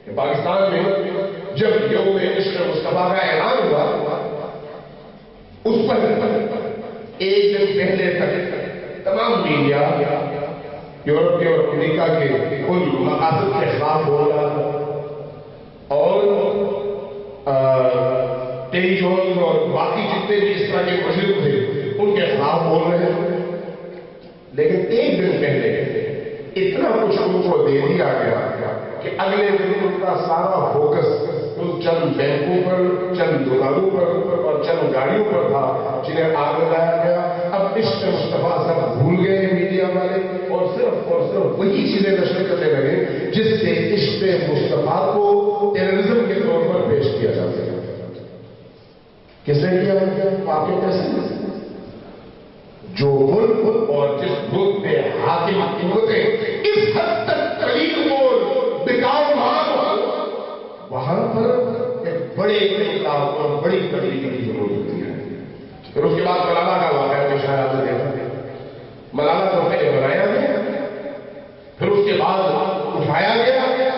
کہ پاکستان میں جب یوم عشق مصطفیٰ کا اعلان ہوا اس پر ایک دن پہلے تک تمام میڈیا یورپ کے اور امریکہ کے ان مقاصد کے خلاف بول رہا تھا اور ٹیری جونز اور باقی جتنے بھی اس طرح کے مجرم تھے ان کے خلاف بول رہے ہیں. لیکن ایک دن پہلے اتنا کچھ ان کو دے دیا گیا کہ اگلے دن ان کا سارا فوکس ان چند بینکوں پر، چند دکانوں پر اور چند گاڑیوں پر تھا جنہیں آگ لگایا گیا. اب عشق مصطفیٰ سب بھول گئے میڈیا والے اور صرف وہی چیزیں نشر کرنے لگے جس سے عشق مصطفیٰ کو ٹیررزم کے طور پر پیش کیا جا سکے. کس نے کیا؟ آپ کے پیسے جو ملک اور جس ملک میں حاکم قوتیں اس حد تک قلیل اور بیکار وہاں پر ایک بڑے انقلاب اور بڑی تبدیلی کی ضرورت ہوتی ہے. پھر اس کے بعد ملالہ کا واقعہ پیش آیا. آپ نے دیکھا ملالہ کو پہلے بنایا گیا، پھر اس کے بعد اٹھایا گیا،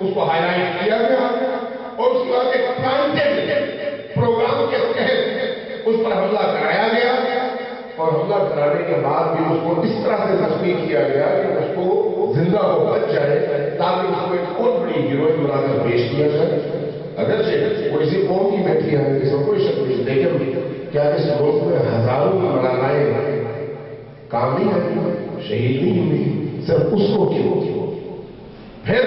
اس کو ہائی لائٹ کیا گیا اور اس کے بعد ایک پلانٹڈ پروگرام کے تحت اس پر حملہ کرایا گیا اور حملہ کرانے کے بعد بھی اس کو اس طرح سے زخمی کیا گیا کہ اس کو زندہ ہو بچ جائے تاکہ اس کو ایک بہت بڑی ہیروئن بنا کر پیش کیا جائے. اگرچہ وہ کسی قوم کی بیٹھی ہے کسی کوئی شک نہیں، لیکن کیا اس ملک میں ہزاروں ملالائیں کام نہیں آئی، شہید نہیں ہوئی، صرف اس کو کیوں؟ پھر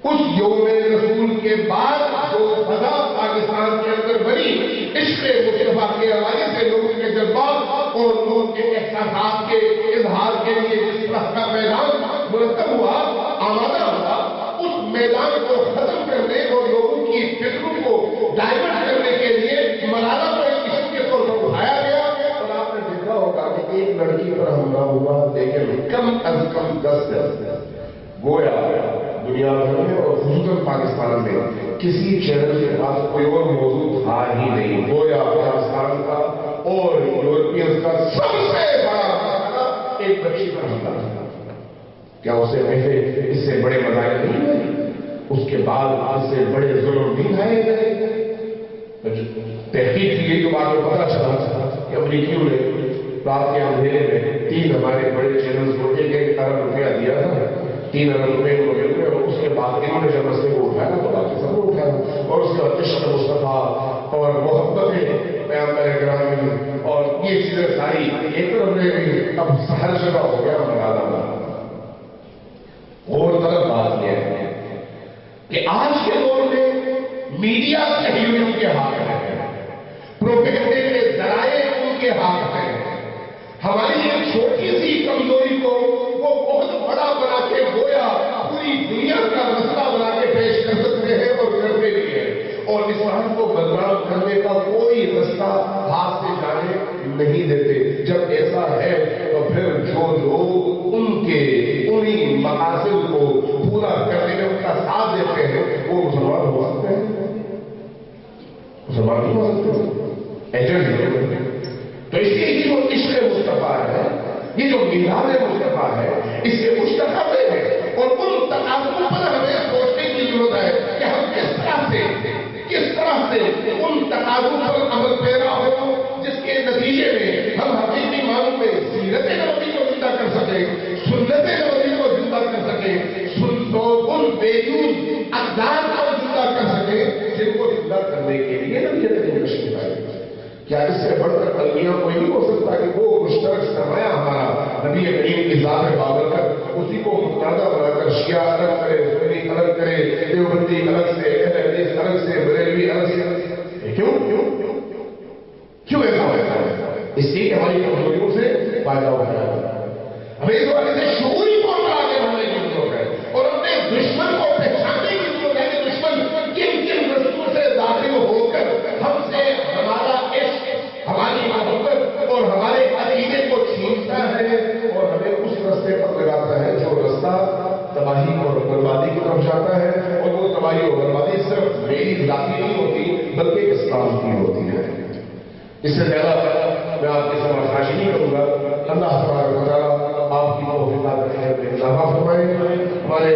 اس یوم رسول کے بعد جو فضا پاکستان کے اندر بنی عشق مصطفیٰ کے حوالے سے لوگوں کے جذبات اور لوگوں کے احساسات کے اظہار کے لیے جس طرح کا میدان مرتب ہوا، آمادہ ہوا، اس میدان کو ختم کرنے اور لوگوں کی فکروں کو ڈائیورٹ کرنے کے لیے ملالہ کو ایک ایشو کے طور پر اٹھایا گیا. اور آپ نے دیکھا ہوگا کہ ایک لڑکی پر حملہ ہوا لیکن کم از کم 10 گویا دنیا بھر میں اور خصوصاً پاکستان میں کسی چینل کے پاس کوئی اور موضوع تھا ہی نہیں. گویا پاکستان کا اور یورپین کا سب سے بڑا مسئلہ ایک بچی پر حملہ تھا. کیا اسے پہلے اس سے بڑے مظاہر نہیں ہوئے؟ اس کے بعد اس سے بڑے ظلم نہیں ڈھائے گئے؟ تحقیق کی گئی تو بعد میں پتا چلا کہ امریکیوں نے رات کے اندھیرے میں 3 ہمارے بڑے چینلز کو 1 ارب روپیہ دیا تھا. 3 ارب روپے کو مل گئے اور اس کے بعد انہوں نے جب مسئلے کو اٹھایا تو باقی سب کو اٹھایا اور اس کے بعد عشق مصطفیٰ اور محبت پیغمبر اکرام اور یہ چیزیں ساری ایک طرف رہ گئی. اب ہر جگہ ہو گیا ملالہ. اور طرف بات یہ ہے کہ آج کے دور میں میڈیا صحیحیوں کے ہاتھ ہے، پروپیگنڈے کے ذرائع ان کے ہاتھ ہیں. ہماری ایک چھوٹی سی کمزوری کو وہ بہت بڑا بنا کے گویا پوری دنیا کا مسئلہ بنا کے پیش کر سکتے ہیں اور کرتے بھی ہیں. اور اسلام کو بدنام کرنے کا کوئی رستہ ہاتھ سے جانے نہیں دیتے. جب ایسا ہے تو پھر جو لوگ ان کے انہی مقاصد کو پورا کرنے میں ان کا ساتھ دیتے ہیں وہ مسلمان ہو سکتے ہیں؟ مسلمان نہیں ہو سکتے، ایجنٹ نہیں. تو اس لیے یہ جو عشق مصطفیٰ ہے، یہ جو میلاد مصطفیٰ ہے، اس سے کچھ تقاضے ہیں اور ان تقاضوں پر ہمیں سوچنے کی ضرورت ہے کہ ہم کس طرح سے ان تقاضوں پر عمل پیرا ہو جس کے نتیجے میں ہم حقیقی معنوں میں سیرت نبوی کو زندہ کر سکیں، سنت نبوی کو زندہ کر سکیں، ان ویلیوز اقدار کو زندہ کر سکیں جن کو زندہ کرنے کے لیے نبی کریم تشریف لائے. کیا اس سے بڑھ کر المیہ کوئی نہیں ہو سکتا کہ وہ مشترک سرمایہ ہمارا نبی کریم کی ذات بابرکت اسی کو متنازع بنا کر شیعہ الگ کرے، سنی الگ کرے، دیوبندی الگ سے، اہل حدیث الگ سے، بریلوی الگ سے؟ کیوں ایسا ہوتا ہے؟ اس لیے کہ ہماری کمزوریوں سے فائدہ اٹھایا جاتا ہے. ہمیں اس والے سے شعوری طور پر آگے بڑھنے کی ضرورت ہے اور اپنے دشمن کو پہچاننے کی ضرورت ہے کہ دشمن کن رستوں سے داخل ہو کر ہم سے ہمارا عشق، ہماری محبت اور ہمارے عقیدے کو چھینتا ہے اور ہمیں اس رستے پر لگاتا ہے جو رستہ تباہی اور بربادی کی طرف جاتا ہے. اور وہ تباہی اور بربادی صرف میری ذاتی نہیں ہوتی بلکہ اسلام کی ہوتی ہے. اس سے زیادہ میں آپ کے سامنے خواہش نہیں کروں گا. اللہ تبارک و تعالیٰ آپ کی توفیقات میں اضافہ فرمائے. ہمارے